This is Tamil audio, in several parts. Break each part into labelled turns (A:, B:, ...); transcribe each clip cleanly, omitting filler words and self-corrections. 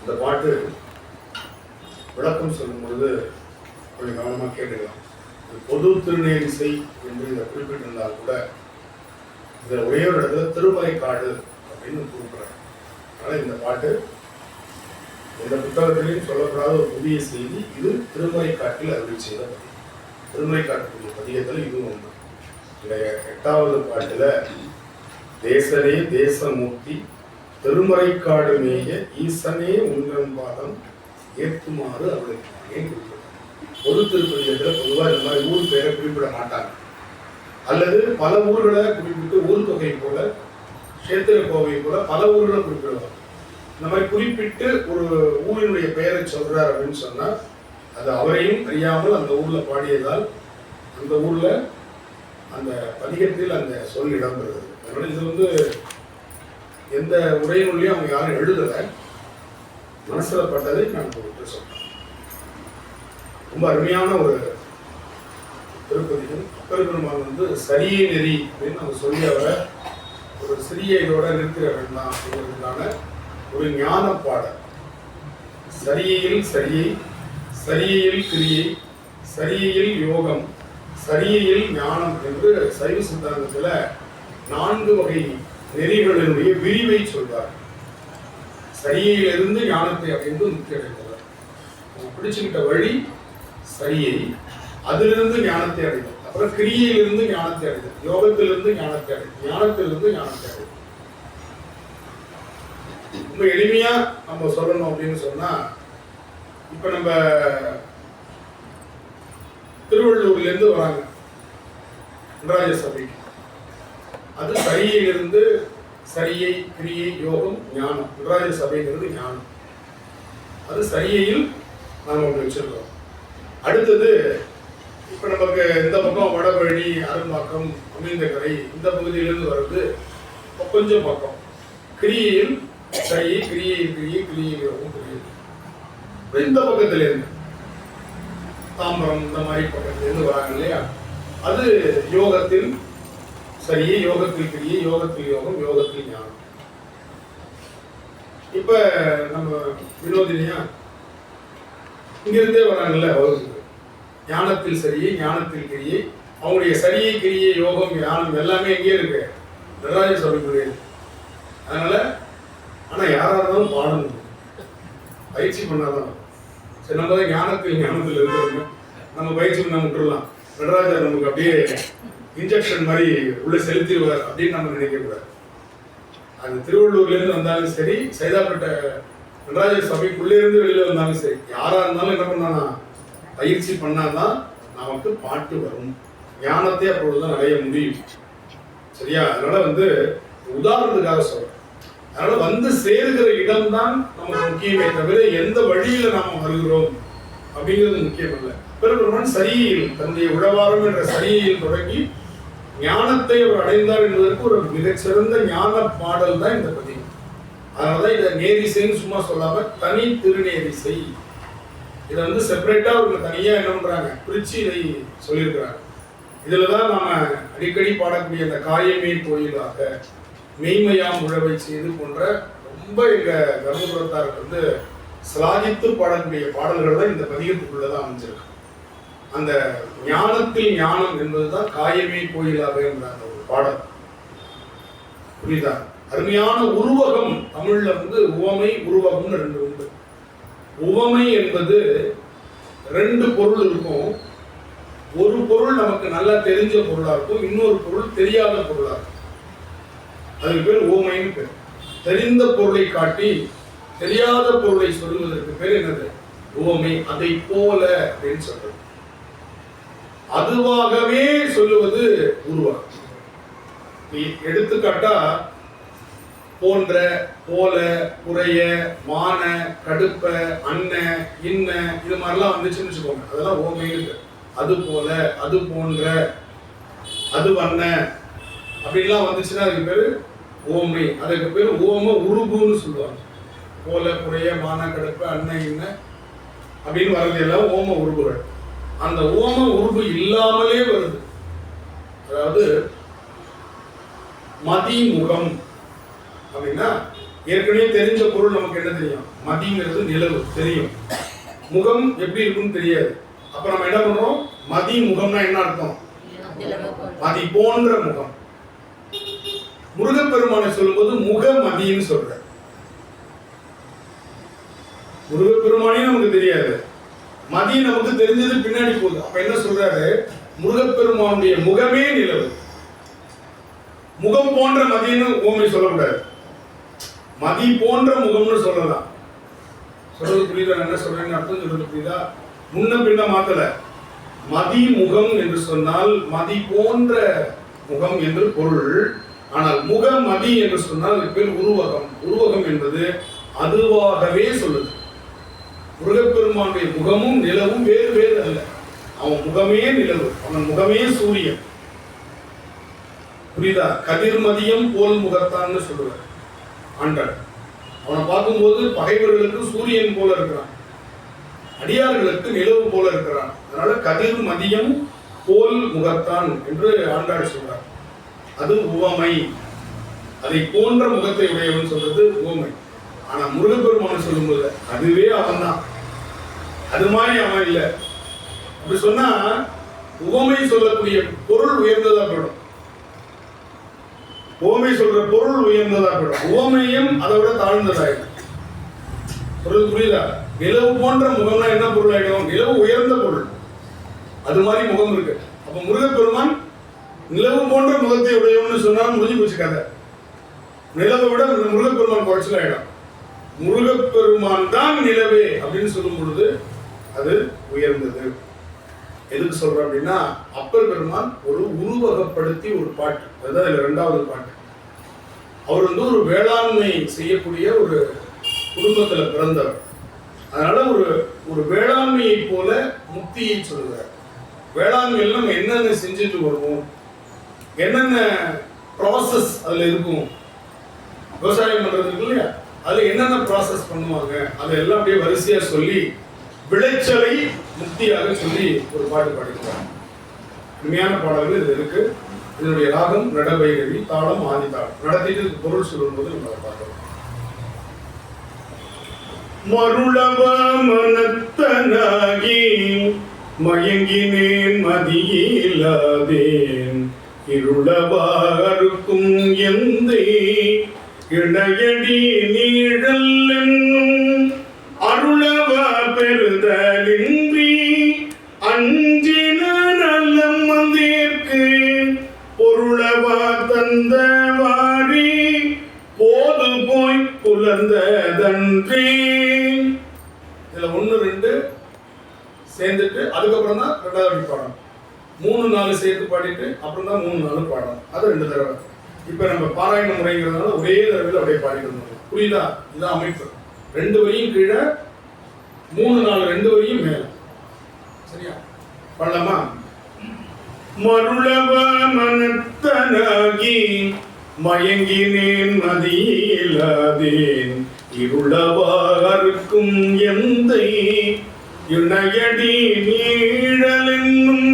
A: இந்த பாட்டு விளக்கம் சொல்லும் பொழுது கொஞ்சம் கவனமாக கேட்டுக்கலாம். பொது திருநேரிசை என்று இதை குறிப்பிட்டிருந்தால் கூட இதில் ஒரே ஒரு இடத்துல திருமறைக்காடு அப்படின்னு குறிப்பிட்றாங்க. அதனால் இந்த பாட்டு இந்த புத்தகத்திலையும் சொல்லப்படாத ஒரு புதிய செய்தி. இது திருமறைக்காட்டில் அருள் செய்த பதிவு. திருமறைக்காட்டுக்குரிய பதிகத்தில் இதுவும் ஒன்று. இந்த 8வது பாட்டில் தேசரே தேசமூர்த்தி திருமறைக்காடு மேய ஈசனே உங்கன் பாதம் ஏற்றுமாறு அவளுக்கு பொது திருப்பதியத்தில் பொதுவாக இந்த மாதிரி ஊர் பேரை குறிப்பிட மாட்டாங்க, அல்லது பல ஊர்களை குறிப்பிட்டு ஊர் தொகை போல கஷேத்திர கோவை போல பல ஊர்களை குறிப்பிடுவாங்க. இந்த மாதிரி குறிப்பிட்டு ஒரு ஊரினுடைய பெயரை சொல்றார் அப்படின்னு சொன்னா அது அவரையும் அறியாமல் அந்த ஊர்ல பாடியதால் அந்த ஊர்ல அந்த பதிகத்தில் அந்த சொல் இடம்பெறுது. அதனால இது எந்த உரையினுள்ளையும் அவங்க யாரும் எழுதலை, மனசுல பட்டதை நான் கொடுத்து சொல்றேன். ரொம்ப அருமையான ஒரு திருப்பதியும். அப்பெருமான் சரியை நெறி அப்படின்னு அவங்க சொல்லி அவரை ஒரு சிறிய இதோட நிறுத்திட வேண்டாம் அப்படிங்கிறதுக்கான ஒரு ஞான பாடல். சரியையில் சரியை, சரியையில் கிரியை, சரியையில் யோகம், சரியையில் ஞானம் என்று சைவ சித்தாந்தத்தில் 4 வகை நெறிகளினுடைய விரிவை சொல்வார். சரியையிலிருந்து ஞானத்தை அடைந்து முக்தி அடைந்தவர். பிடிச்சுக்கிட்ட வழி சரியை, அதிலிருந்து ஞானத்தை அடைந்தது. அப்புறம் கிரியையிலிருந்து ஞானத்தை அடைந்தது, யோகத்திலிருந்து ஞானத்தை அடைந்தது, ஞானத்திலிருந்து ஞானத்தை அடைந்தது. ரொம்ப எளிமையா நம்ம சொல்லணும் அப்படின்னு சொன்னா, இப்ப நம்ம திருவள்ளூர்ல இருந்து வராங்க நடராஜ சபைக்கு. அது சரியிலிருந்து சரியை, கிரியை, யோகம், ஞானம். நடராஜ சபைங்கிறது ஞானம். அது சரியையில் நாம ஒன்று வச்சிருக்கோம். அடுத்தது இப்ப நமக்கு இந்த பக்கம் வடபழனி, அரும்பாக்கம், அமிர்தக்கரை இந்த பகுதியிலிருந்து வர்றது கொஞ்சம் பக்கம். கிரியையில் சரியை, கிரியையில் கிரியை, கிரியை யோகம், கிரியை. இந்த பக்கத்துல இருந்து தாம்பரம் இந்த மாதிரி பக்கத்துல இருந்து வராங்க இல்லையா, அது யோகத்தில் சரியை, யோகத்தில் கிரியை, யோகத்தில் யோகம், யோகத்தில் ஞானம். இப்ப நம்ம வினோதினியா இங்கிருந்தே வராங்கல்ல வகுப்பு. ஞானத்தில் சரியை, ஞானத்தில் கிரியை, அவங்களுடைய சரியை, கிரியை, யோகம், ஞானம் எல்லாமே எங்கே இருக்கு? நடராஜ சபைக்குள்ளே. அதனால ஆனா யாரா இருந்தாலும் பாடணும், பயிற்சி பண்ணாதான். சரி, நம்ம தான் ஞானத்தில் இருக்கிறோங்க, நம்ம பயிற்சி பண்ண விட்டுடலாம், நடராஜர் நமக்கு அப்படியே இன்ஜெக்ஷன் மாதிரி உள்ள செலுத்திடுவார் அப்படின்னு நம்ம நினைக்கக்கூடாது. அது திருவள்ளூர்ல இருந்து வந்தாலும் சரி, சைதாப்பேட்டை நடராஜர் சபைக்குள்ளே இருந்து வெளியில வந்தாலும் சரி, யாரா இருந்தாலும் என்ன பண்ணா பயிற்சி பண்ணாதான் நமக்கு பாட்டு வரும், ஞானத்தை அப்பொழுதுதான் அடைய முடியும். சரியா? அதனால உதாரணத்துக்காக சொல்றேன். அதனால சேருகிற இடம் தான் நமக்கு முக்கியமே தவிர எந்த வழியில நாம வருகிறோம் அப்படிங்கிறது முக்கியம் அல்ல. பெருமான் சரியில் தன்னுடைய உழவாரம் என்ற சரியில் தொடங்கி ஞானத்தை அவர் அடைந்தார் என்பதற்கு ஒரு மிகச்சிறந்த ஞான பாடல் தான் இந்த பதிவு. அதனாலதான் இதை நேரிசைன்னு சும்மா சொல்லாம தனி திருநேரிசை. இதை செப்பரேட்டா ஒரு தனியா என்ன பண்றாங்க, பிரிச்சு இதை சொல்லியிருக்கிறாங்க. இதுலதான் நாம அடிக்கடி பாடக்கூடிய அந்த காயமே கோயிலாக, மெய்மையாம் உழவை செய்து போன்ற ரொம்ப எங்க தர்மபுரத்தாருக்கு சிலாகித்து பாடக்கூடிய பாடல்கள் தான் இந்த பதிகத்துக்குள்ளதான் அமைஞ்சிருக்கு. அந்த ஞானத்தில் ஞானம் என்பதுதான் காயமே கோயிலாக என்ற அந்த ஒரு பாடல். புரியுதா? அருமையான உருவகம். தமிழ்ல உவமை, உருவகம்னு 2 உண்டு. உவமை என்பது 2 பொருள் இருக்கும். ஒரு பொருள் நமக்கு நல்லா தெரிஞ்ச பொருளா இருக்கும், இன்னொரு பொருள் தெரியாத பொருளா இருக்கும். அதுக்கு பேர் உவமைன்னு பேர். தெரிந்த பொருளை காட்டி தெரியாத பொருளை சொல்லுவதற்கு பேர் என்னது? உவமை. அதை போல அப்படின்னு சொல்றது. அதுவாகவே சொல்லுவது உருவகம். எடுத்துக்காட்டா போன்ற, போல, குறைய, மான, கடுப்ப, அன்ன, இன்ன இது மாதிரிலாம் வந்துச்சுன்னு வச்சுக்கோங்க, அதெல்லாம் ஓமைன்னு. அது போல, அது போன்ற, அது வண்ண அப்படின்லாம் வந்துச்சுன்னா அதுக்கு பேரு ஓமை. அதுக்கு பேரு ஓம உருபுன்னு சொல்லுவாங்க. போல, குறைய, மான, கடுப்ப, அன்ன, இன்ன அப்படின்னு வர்றது எல்லாம் ஓம உருபுகள். அந்த ஓம உருபு இல்லாமலே வருது. அதாவது மதிமுகம் அப்படின்னா ஏற்கனவே தெரிஞ்ச பொருள் நமக்கு என்ன தெரியும்? மதிங்கிறது நிலவு தெரியும், முகம் எப்படி இருக்குன்னு தெரியாது. அப்ப நம்ம என்ன பண்றோம்? மதி முகம்னா என்ன அர்த்தம்? மதி போன்ற முகம். முருகப்பெருமானை சொல்லும்போது முக மதின்னு சொல்ற. முருகப்பெருமானே நமக்கு தெரியாது, மதி நமக்கு தெரிஞ்சது பின்னாடி போகுது. அப்ப என்ன சொல்றாரு? முருகப்பெருமானுடைய முகமே நிலவு. முகம் போன்ற மதின்னு ஓமை சொல்லக்கூடாது, மதி போன்ற முகம்னு சொல்லலாம். சொல்றது புரியுதா? என்ன சொல்றேன்னு அர்த்தம் சொல்றது புரியுதா? முன்ன பின்ன மாத்தல. மதி முகம் என்று சொன்னால் மதி போன்ற முகம் என்று பொருள். ஆனால் முக மதி என்று சொன்னால் அது பேர் உருவகம். உருவகம் என்பது அதுவாகவே சொல்லுது. முருகப்பெருமானுடைய முகமும் நிலவும் வேறு வேறு அல்ல. அவன் முகமே நிலவு, அவன் முகமே சூரியன். புரியுதா? கதிர்மதியம் போல் முகத்தான்னு சொல்லுவார் ஆண்டாள். அவனை பார்க்கும்போது பகைவர்களுக்கு சூரியன் போல இருக்கிறான், அடியார்களுக்கு நிலவு போல இருக்கிறான். அதனால கதிர் மதியம் போல் முகத்தான் என்று ஆண்டாள் சொல்றார். அது உவமை, அதை போன்ற முகத்தை உடையவன் சொல்றது உவமை. ஆனா முருகப்பெருமான் சொல்லும்போது அதுவே அவன் தான், அது மாதிரி அவன் இல்லை. அப்படி சொன்னா உவமை சொல்லக்கூடிய பொருள் உயர்ந்ததா போயிடும், உவமை சொல்ற பொருள் உயர்ந்ததா போயிடும், உவமையும் அதை விட தாழ்ந்ததாயிடும். பொருள் புரியுதா? நிலவு போன்ற முகம்னா என்ன பொருள் ஆயிடும்? நிலவு உயர்ந்த பொருள், அது மாதிரி முகம் இருக்கு. அப்ப முருகப்பெருமான் நிலவு போன்ற முகத்தை உடையவன்னு சொன்னா முடிஞ்சு போச்சு கதை. நிலவை விட முருகப்பெருமான் குறைச்சல் ஆயிடும். முருகப்பெருமான் தான் நிலவே அப்படின்னு சொல்லும் பொழுது அது உயர்ந்தது. எதுக்கு சொல்றோம் அப்படின்னா, அப்பர் பெருமான் ஒரு உருவகப்படுத்தி ஒரு பாட்டு, அதுதான் இதுல 2வது பாட்டு. அவர் ஒரு வேளாண்மை செய்யக்கூடிய ஒரு குடும்பத்துல பிறந்தவர். அதனால ஒரு வேளாண்மையை போல முக்தியை சொல்லுவார். வேளாண்மையில் நம்ம என்னென்ன செஞ்சுட்டு வருவோம், என்னென்ன ப்ராசஸ் அதுல இருக்கும், விவசாயம் பண்றது இருக்கு இல்லையா, அதுல என்னென்ன ப்ராசஸ் பண்ணுவாங்க, அதெல்லாம் அப்படியே வரிசையா சொல்லி விளைச்சலை முக்தியாக சொல்லி ஒரு பாட்டு பாடிக்கிறார். உண்மையான பாடல்கள் இது இருக்கு. இதனுடைய ராகம் நடபைரவி, தாளம் ஆதிதாளம். நடத்திட்டு பொருள் சொல்லும்போது நம்ம அதை பார்க்கலாம். மருளவ மனத்தனாகி மயங்கினேன் மதியிலாதேன், இருளவாருக்கும் எந்தை இடையடி நீழல் என்னும் அருளவ பெறுதலின்றி அஞ்சின நல்லம் வந்தேற்கு பொருளவா தந்தவாரி போது போய் புலர்ந்ததன்றே. இதுல 1 2 சேர்ந்துட்டு அதுக்கப்புறம் தான் 2வது பாடணும். 3 4 சேர்த்து பாடிட்டு அப்புறம் தான் 3 4 பாடணும். அது 2 தடவை. இப்ப நம்ம பாராயண முறைங்கிறதுனால ஒரே தடவையில் அப்படியே பாடிட்டு. புரியுதா? இதான் அமைப்பு. 2 வரியும் கீழே, 3 4 2 வரியும் மேல. சரியா? பாடலாமா? மருளவ மனத்தனாகி மயங்கினேன் மதியிலாதேன், இருளவாருக்கும் எந்தை இணையடி நீழலென்னும்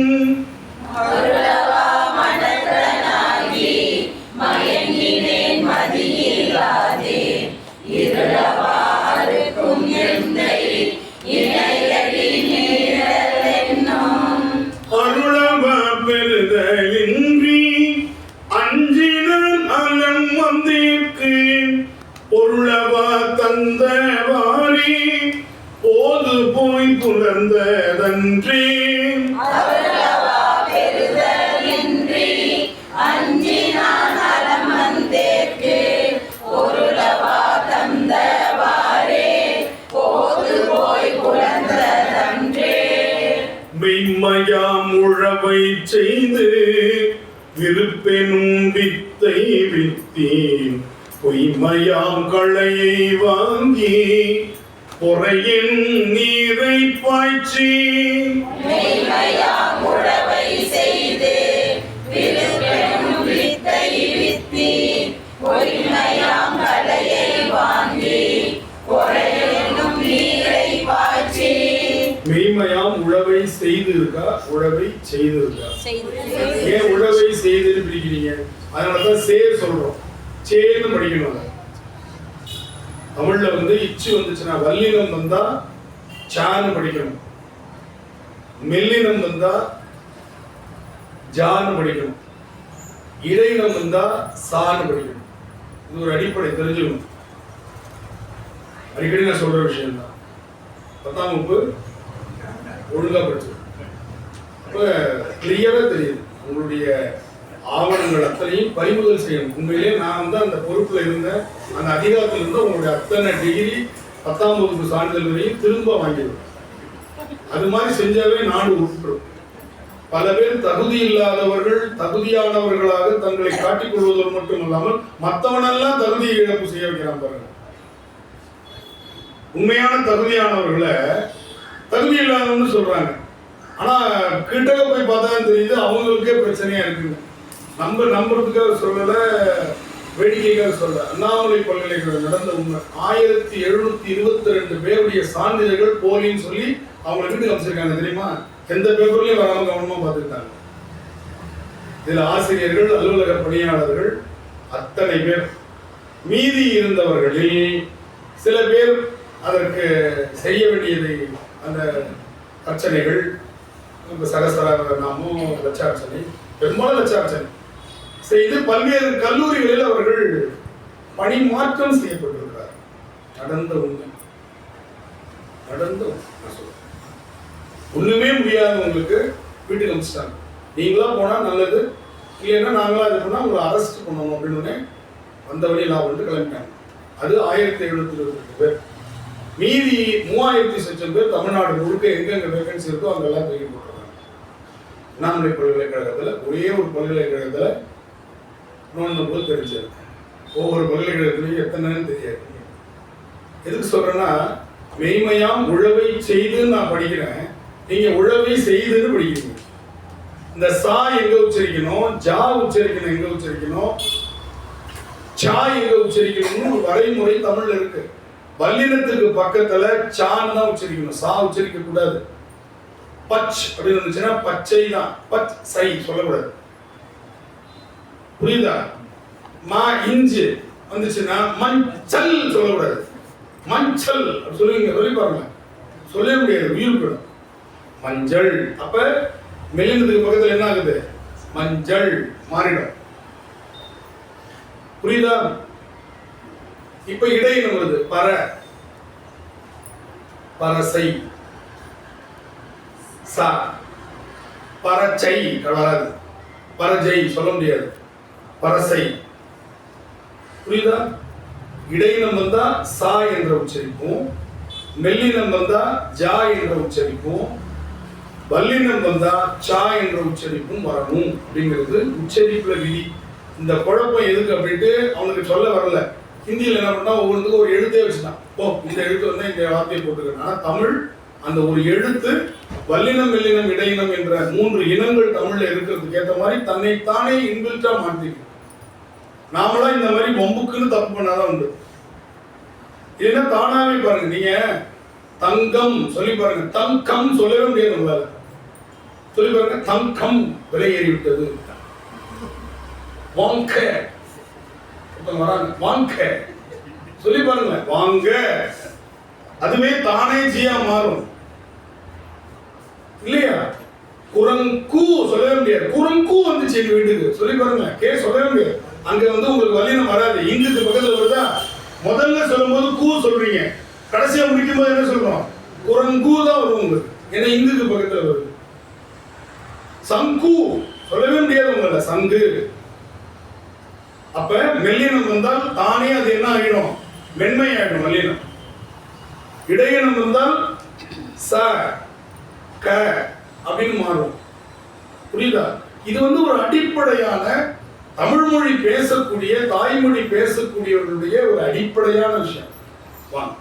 A: பொருளவா தந்தவாரி போது போய் புலர்ந்ததன்றே. மெய்மையாம் உழவை செய்து விருப்பெனும் வித்தை வித்தேன், பொய்மையாம் களையை வாங்கி பொறையின் நீரை பாய்ச்சி.
B: மெய்மையாம் உழவை செய்து விருப்பெனும் வித்தை வித்தேன், பொய்மையாம் களையை வாங்கி பொறையினும் நீரை பாய்ச்சி.
A: மெய்மையாம் உழவை செய்து இருக்கா, உழவை செய்து இருக்கா? ஏன் உழவை செய்து பிடிக்கிறீங்க? அதனாலதான் சேர் சொல்றோம், சேன்னு படிக்கணும். தமிழ்ல வந்து இச்சு வந்துச்சுன்னா வல்லினம் வந்தா சான்னு படிக்கணும், மெல்லினம் வந்தா ஜான்னு படிக்கணும், இடையினம் வந்தா சான்னு படிக்கணும். இது ஒரு அடிப்படை தெரிஞ்சுக்கணும். அடிக்கடி நான் சொல்ற விஷயம் தான். 10ஆம் வகுப்பு ஒழுங்கா படிச்சு அப்ப கிளியரா தெரியுது உங்களுடைய ஆவணங்கள் அத்தனையும் பறிமுதல் செய்யணும். உண்மையிலேயே நான் வந்து அந்த பொறுப்புல இருந்தேன், அந்த அதிகாரத்தில் இருந்த உங்களுடைய அத்தனை டிகிரி 10ஆம் வகுப்பு சான்றிதழ் வரையும் திரும்ப வாங்கிடும். அது மாதிரி செஞ்சாவே நாடு உட்படும். பல பேர் தகுதி இல்லாதவர்கள் தகுதியானவர்களாக தங்களை காட்டிக் கொள்வதோடு மட்டுமல்லாமல் மற்றவனெல்லாம் தகுதியை இழப்பு செய்ய வைக்கிறான் பாருங்க. உண்மையான தகுதியானவர்களை தகுதி இல்லாதவன்னு சொல்றாங்க. ஆனா கிட்டக்க போய் பார்த்தா தெரியுது அவங்களுக்கே பிரச்சனையா இருக்குங்க. நம்புறதுக்காக சொல்லல, வேடிக்கைக்காக சொல்ல. அண்ணாமலை பல்கலைக்கழகம் நடந்த உண்மை. 1722 பேருடைய சான்றிதழ்கள் போலின்னு சொல்லி அவங்க வீட்டுக்கு அமைச்சிருக்காங்க தெரியுமா? எந்த பேப்பர்லயும் வராம கவனமா பார்த்துருக்காங்க. இதுல ஆசிரியர்கள், அலுவலக பணியாளர்கள் அத்தனை பேர். மீதி இருந்தவர்களில் சில பேர் அதற்கு செய்ய வேண்டியதை அந்த அர்ச்சனைகள், சகசர நாமம், லட்சார்ச்சனை, பெரும்பாலும் லட்சார்ச்சனை செய்து பல்வேறு கல்லூரிகளில் அவர்கள் பணி மாற்றம் செய்யப்பட்டிருக்கிறார். நடந்த உண்மை. ஒண்ணுமே முடியாதவங்களுக்கு வீட்டுக்கு அனுப்பிச்சிட்டாங்க. நீங்களா போனா நல்லது, இல்லைன்னா நாங்களா இது பண்ணா உங்களை அரெஸ்ட் பண்ணணும் அப்படின்னு வந்த வழி லாபம் கிளம்பிட்டாங்க. அது 1722 பேர். மீதி 3000 சொச்சம் பேர் தமிழ்நாடு முழுக்க எங்கெங்க வேகன்சி இருக்கோ அங்கெல்லாம் தூக்கி போட்டுருக்காங்க. அண்ணாமலை பல்கலைக்கழகத்துல ஒரே ஒரு பல்கலைக்கழகத்துல இன்னொன்று போல் தெரிஞ்சது. ஒவ்வொரு பல்கலைக்கழகத்துலையும் எத்தனைன்னு தெரியாது. எதுக்கு சொல்றேன்னா, மெய்மையாம் உழவை செய்துன்னு நான் படிக்கிறேன், நீங்க உழவை செய்துன்னு படிக்கிறீங்க. இந்த சா எங்க உச்சரிக்கணும், ஜா உச்சரிக்கணும் எங்க உச்சரிக்கணும், சா எங்க உச்சரிக்கணும்னு ஒரு வரைமுறை தமிழ்ல இருக்கு. வல்லினத்துக்கு பக்கத்துல சான்னு தான் உச்சரிக்கணும், சா உச்சரிக்க கூடாது. பச் அப்படின்னு இருந்துச்சுன்னா பச்சை தான், பச் சை சொல்லக்கூடாது. புரியுதா? மா இஞ்சு வந்துச்சுன்னா மஞ்சள் சொல்லக்கூடாது, மஞ்சள் சொல்லுவீங்க, சொல்லி பாருங்க. சொல்ல முடியாது, உயிர் போயிடும். மஞ்சள். அப்ப மெல்லினத்துக்கு பக்கத்துல என்ன ஆகுது? மஞ்சள் மாறிடும். புரியுதா? இப்ப இடையினம் வருது. பர, பரசை, சா, பரச்சை வராது, பரஜை சொல்ல முடியாது, பரசை. புரியுதா? இடையினம் வந்தா சா என்ற உச்சரிப்பும், மெல்லினம் வந்தா ஜா என்ற உச்சரிப்பும், வல்லினம் வந்தா சா என்ற உச்சரிப்பும் வரணும் அப்படிங்கிறது உச்சரிப்புல விதி. இந்த குழப்பம் எதுக்கு அப்படின்ட்டு அவனுக்கு சொல்ல வரல. ஹிந்தியில் என்ன பண்ணா ஒவ்வொன்றுக்கும் ஒரு எழுத்தே வச்சுட்டான். ஓ, இந்த எழுத்து வந்து இந்த வார்த்தையை போட்டுக்கிறேன். ஆனா தமிழ் அந்த ஒரு எழுத்து வல்லினம், மெல்லினம், இடையினம் என்ற 3 இனங்கள் தமிழ்ல இருக்கிறதுக்கு ஏற்ற மாதிரி தன்னைத்தானே இன்பில்ட்டா மாற்றிக்கும். நாமளா இந்த மாதிரி வம்புக்குன்னு தப்பு பண்ணாதான் உண்டு. இல்லைன்னா தானாவே பாருங்க, நீங்க தங்கம் சொல்லி பாருங்க, தங்கம் சொல்லவே முடியாது உங்களால. சொல்லி பாருங்க, தங்கம் விலை ஏறிவிட்டது. வாங்க வராங்க, வாங்க சொல்லி பாருங்க, வாங்க. அதுவே தானே ஜியா மாறும் இல்லையா? குரங்கு சொல்லவே முடியாது, குரங்கு வந்துச்சு எங்க வீட்டுக்கு சொல்லி பாருங்க, சொல்லவே முடியாது. அங்க வந்து உங்களுக்கு வல்லினம் வராது, இங்குக்கு பக்கத்துல வருதா? முதல்ல சொல்லும் போது கூ சொல்றீங்க, கடைசியா முடிக்கும் போது என்ன சொல்றோம்? குரங்கு தான் வரும் உங்களுக்கு, ஏன்னா இங்குக்கு பக்கத்துல வருது. சங்கு சொல்லவே முடியாது உங்களை, சங்கு. அப்ப மெல்லினம் வந்தால் தானே அது என்ன ஆகிடும்? மென்மை ஆகிடும் மெல்லினம். இடையினம் வந்தால் ச க அப்படின்னு மாறும். புரியுதா? இது வந்து ஒரு அடிப்படையான தமிழ் மொழி பேசக்கூடிய, தாய்மொழி பேசக்கூடியவர்களுடைய ஒரு அடிப்படையான விஷயம். வாங்க.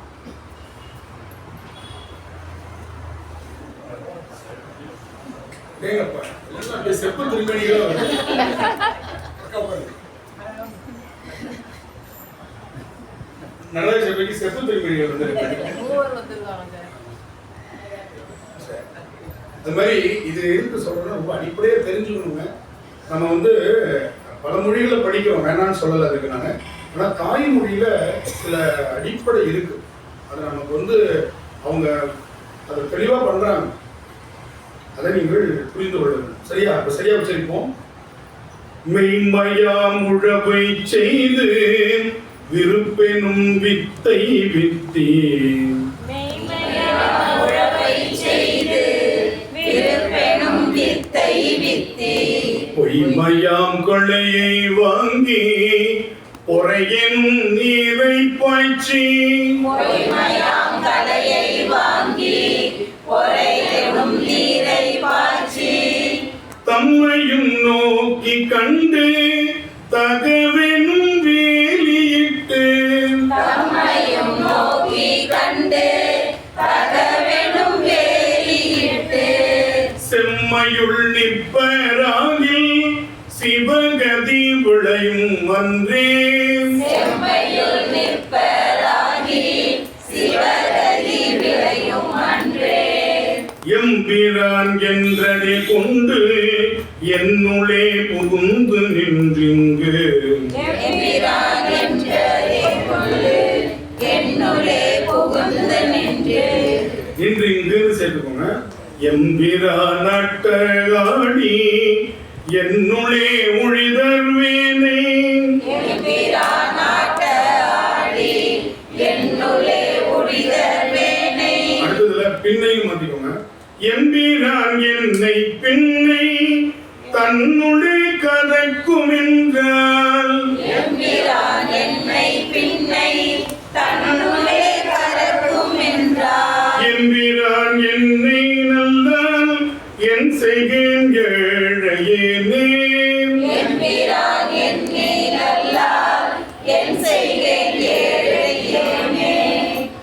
A: செப்பு திருமணிகள் நல்ல செப்பைக்கு செப்பு திருமணிகள் வந்து அது மாதிரி இது எதுக்கு சொல்றேன்னா, ரொம்ப அடிப்படையாக தெரிஞ்சுக்கணுங்க. நம்ம வந்து பல மொழிகளை படிக்கிறோம், வேணான்னு சொல்லலை அதுக்கு. நாங்கள் ஆனால் தாய்மொழியில சில அடிப்படை இருக்கு. அதை நமக்கு அவங்க அதை தெளிவா பண்றாங்க. அதை நீங்கள் புரிந்து கொள்ளுங்கள். சரியா? அப்ப சரியா உச்சரிப்போம். மெய்மையாம் உழவை செய்து விருப்பெனும் வித்தை வித்தி பொய்மையாம் கொள்ளையை வாங்கி பொறையெனும் நீரை பாய்ச்சி தம்மையும் நோக்கி கண்டு தகவெனும் வேலியிட்டு செம்மையுள் நிற்பராகில் சிவகதி விளையும் அன்றே எம்பிரான் என்றதை கொண்டு என்னுளே புகுந்து நின்றிங்கு நின்றிங்கு சேர்த்துக்கோங்க. எம்பிரான் அட்டகாடி என்னுளே ஒழிதர்வேனே. அடுத்ததுல பின்னையும் மாத்திக்கோங்க. எம்பிரான் என்னை பின்னை தன்னுளே கதக்கும் என்றால் எம்பிரான் என்னை நல்லால் என் செய்கேன் ஏழையேனே.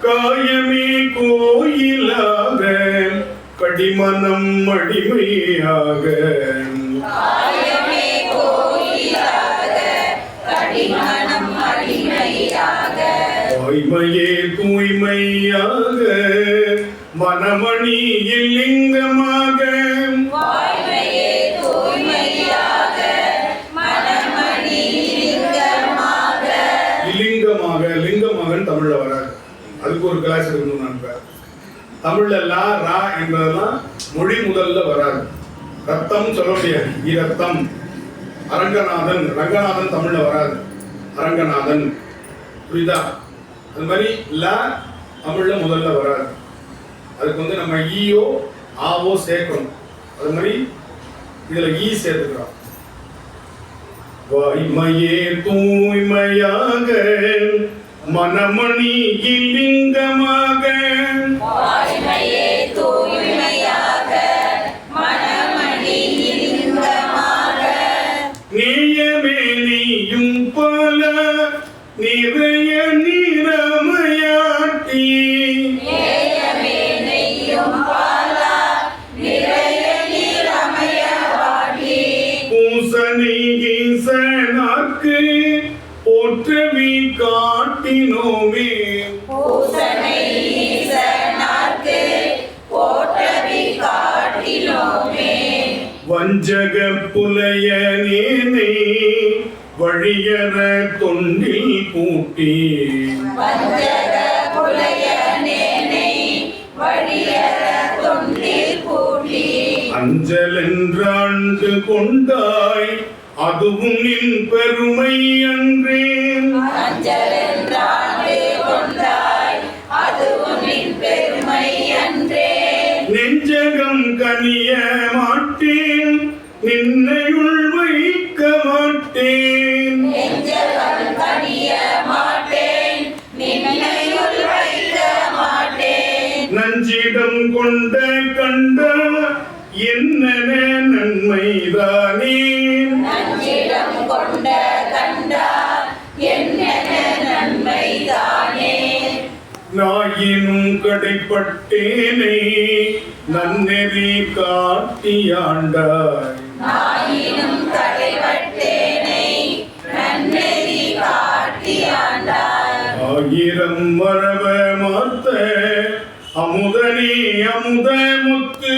A: காயமே கோயிலாக கடிமனம் அடிமையாக வாய்மையே தூய்மையாக மனமணி லிங்கமாக லிங்கமாக லிங்கமாக தமிழ்ல வராது. அதுக்கு ஒரு கிளாஸ் இருக்கணும். நான் தமிழ்ல லா ரா என்பதெல்லாம் மொழி முதல்ல வராது. ரத்தம் சொல்ல முடியாது. இரத்தம். அரங்கநாதன் ரங்கநாதன் தமிழ்ல வராது. அரங்கநாதன். புரியுதா? அது மாதிரி ல தமிழ்ல முதல்ல வராது. அதுக்கு நம்ம ஈயோ ஆவோ சேர்க்கணும். அது மாதிரி இதுல ஈ சேர்த்துக்கிறோம். வாய்மையே தூய்மையாக மனமணி லிங்கமாக நேயமே நீயும் பல நிறைய நீரமையாட்டி பூசனை ஈசனாக்கு போற்றவி காட்டினோமே. வஞ்சக புலையனேனை வழியற தொண்டில் பூட்டி அஞ்சலென்றாண்டு கொண்டாய் அதுவும் நின் பெருமை அன்றே. நெஞ்சகம் கனிய மாட்டேன் நின்னையுள் வைக்க மாட்டேன். நஞ்சிடம் கொண்ட கண்ட என்ன நன்மைதானே. நாயினும் கடைப்பட்டேனை நன்னெறி காட்டியாண்டாய். ஆயிரம் மரப மாத்த அமுதனே அமுத முத்து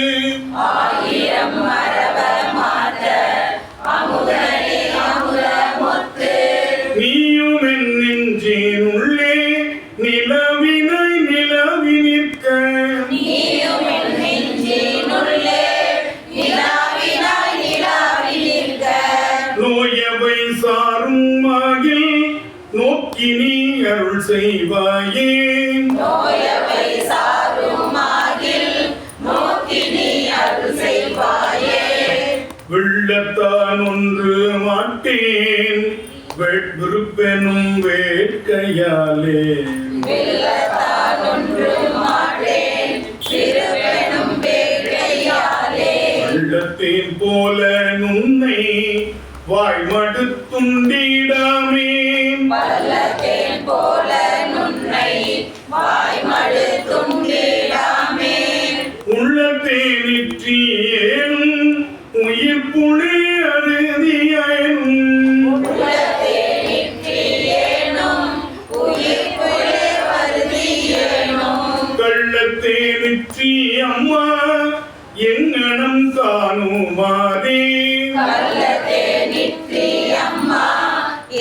A: நீயும் என்னை
B: நீயும் என் நெஞ்சினுள்ளே நிலாவினாய் நிலாவில் நிற்க.
A: நோயவை சாரும் மாகில் நோக்கி நீ அருள் செய்வாயே.
B: நோயவை சாருமாகில் நோக்கி நீ அருள் செய்வாயே.
A: வெள்ளத்தான் ஒன்று மாட்டேன் விருப்பெனும் வேட்கையாலே.
B: வெள்ளத்தான் ஒன்று மாட்டேன் விருப்பெனும் வேட்கையாலே.
A: வெள்ளத்தின் போல நுண்ணை வாய்மடுத்துண்டிடாமே.
B: பள்ளத்தேன் போல நுண்ணை வாய்மடு துண்டிடாமே.
A: உள்ளத்தேனிற்றி ஏனும் உயிர் புழி அறுதியேனும்.
B: உள்ளத்தேனிற்றியேனும் உயிர் புலே வருதியேனும்.
A: கள்ளத்தேனிற்றி அம்மா எங்கனம் காணுமாதே.
B: கள்ளத்தேனிற்றி அம்மா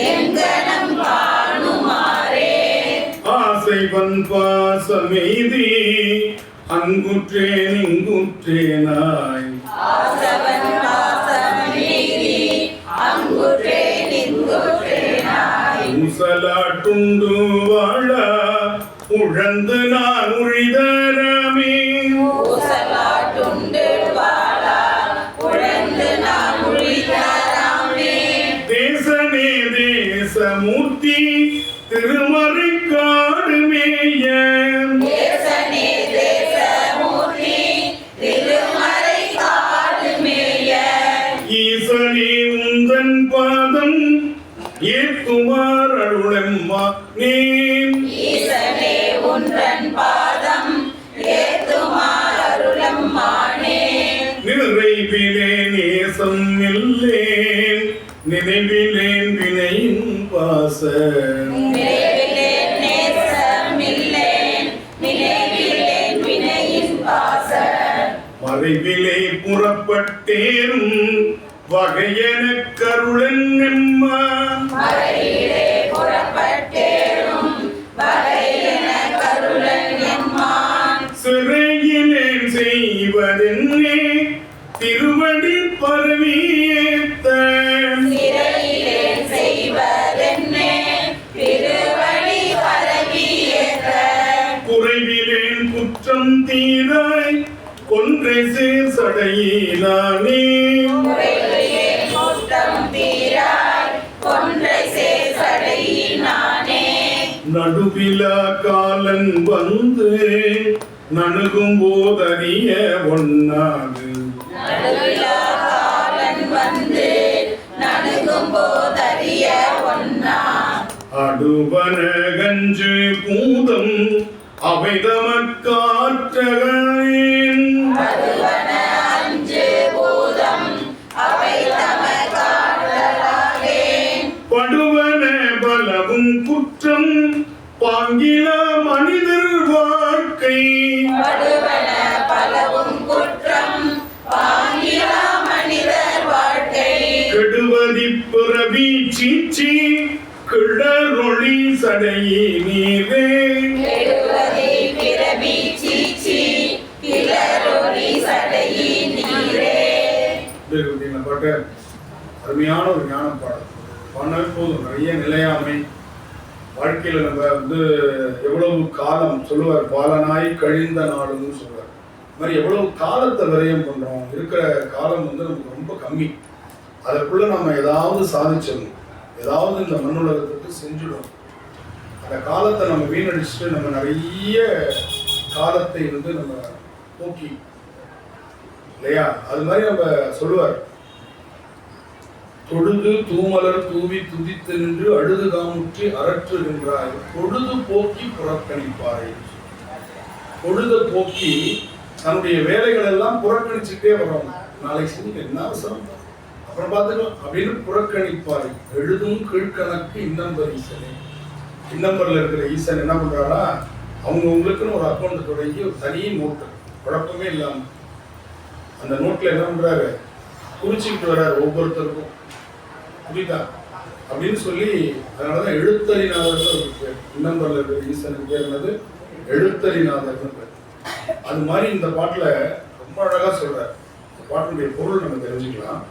B: எங்கனம் காணுமாறே.
A: ஆசைவன் பாசமெய்தி அங்குற்றேன் இங்குற்றேனாய்.
B: ஆசவன் வாசமீதி அங்குற்றேன் இங்குற்றேனாய்.
A: ஊசலாட்டுண்டு வாழ உழந்து நான் உழிதரமே.
B: ஊசலாட்டுண்டு வாழா உழந்து நாம் உழிதராமே.
A: தேசனே தேசமூர்த்தி திருமறைக்காடு மேய.
B: தேசனே தேசமூர்த்தி திருமறை காடு மேய.
A: ஈசனே உந்தன் பாதம் ஏத்துமார் அருளம்மா நீ.
B: ஈசனே உன்றன் பாதம் ஏத்துமார் அருளம்மானே.
A: நிறைவிலே நேசம் இல்லேன் நினைவிலேன் வினையின் பாச.
B: நினைவிலேன் நேசமில்லேன் நினைவிலேன் வினையின் பாச.
A: மறைவிலே புறப்பட்டேரும் வகையென கருளன் எம்மா.
B: மறையிலே புறப்பட்டேனும் வகையென கருளன் எம்மான்.
A: சிறையிலேன் செய்வதென்னே திருவடி பரவியேத்த.
B: சிறையிலேன் செய்வதென்னே திருவடி பரவியேத்த.
A: குறைவிலேன் குற்றம் தீராய் கொன்றை சேர் சடையினானே.
B: குறைவிலே குற்றம் தீராய் கொன்றை சேசடையினானே.
A: நடுவிலா காலன் வந்து நணுகும் போதறிய ஒண்ணாது.
B: நடுவிலா காலன் வந்து நடுகும் போதறிய ஒண்ணா.
A: அடுவன கஞ்சு பூதம் அவை தமக்காற்றகேன்.
B: அடுவன அஞ்சு பூதம் அவை தமக்காற்றலாகேன்.
A: படுவன பலவும் குற்றம் பாங்கில மனிதர் வாழ்க்கை.
B: படுவன பலவும் குற்றம் பாங்கிலா மனிதர் வாழ்க்கை.
A: கெடுவதி பிறவி சீச்சி கிளரொளி சடையினீரே.
B: கெடுவதை பிறவி சீச்சி கிளரொளி சடையினீரே.
A: பாட்ட அருமையான ஒரு ஞான பாடம் பண்ணவே போதும். நிறைய நிலையாமை வாழ்க்கையில நம்ம எவ்வளவு காலம் சொல்லுவார், பாலனாய் கழிந்த நாடுன்னு சொல்லுவார். இந்த மாதிரி எவ்வளவு காலத்தை விரயம் பண்றோம். இருக்கிற காலம் நமக்கு ரொம்ப கம்மி. அதற்குள்ள நம்ம ஏதாவது சாதிச்சிடணும், ஏதாவது இந்த மண்ணுலகத்துக்கு செஞ்சிடும். அந்த காலத்தை நம்ம வீணடிச்சுட்டு நம்ம நிறைய காலத்தை நம்ம போக்கி இல்லையா. அது மாதிரி நம்ம சொல்லுவார், தொழுது தூமலர் தூவி துதித்து நின்று அழுது காமுற்றி அரற்றுகின்றாய் பொழுது போக்கி புறக்கணிப்பாரை. பொழுத போக்கி தன்னுடைய வேலைகள் எல்லாம் புறக்கணிச்சுட்டே வரோம். நாளைக்கு செஞ்சு என்ன அவசரம், அப்புறம் பார்த்துக்கலாம் அப்படின்னு புறக்கணிப்பார். எழுதும் கீழ்கணக்கு இன்னம்பர் ஈசனே. இன்னம்பர்ல இருக்கிற ஈசன் என்ன பண்றாரா, அவங்களுக்குன்னு ஒரு அக்கௌண்ட் தொடங்கி ஒரு தனி நோட்டு குழப்பமே இல்லாம அந்த நோட்ல என்ன பண்றாரு, குறிச்சுக்கிட்டு வர்றாரு ஒவ்வொருத்தருக்கும். புரியுதா அப்படின்னு சொல்லி, அதனாலதான் எழுத்தறிநாதர் பேர். இன்னம்பர்ல இருக்கிற ஈசனுக்கு பேர் என்னது, எழுத்தறிநாதர். அது மாதிரி இந்த பாட்டில் ரொம்ப அழகாக சொல்கிறார். இந்த பாட்டினுடைய பொருள் நம்ம தெரிஞ்சுக்கலாம்.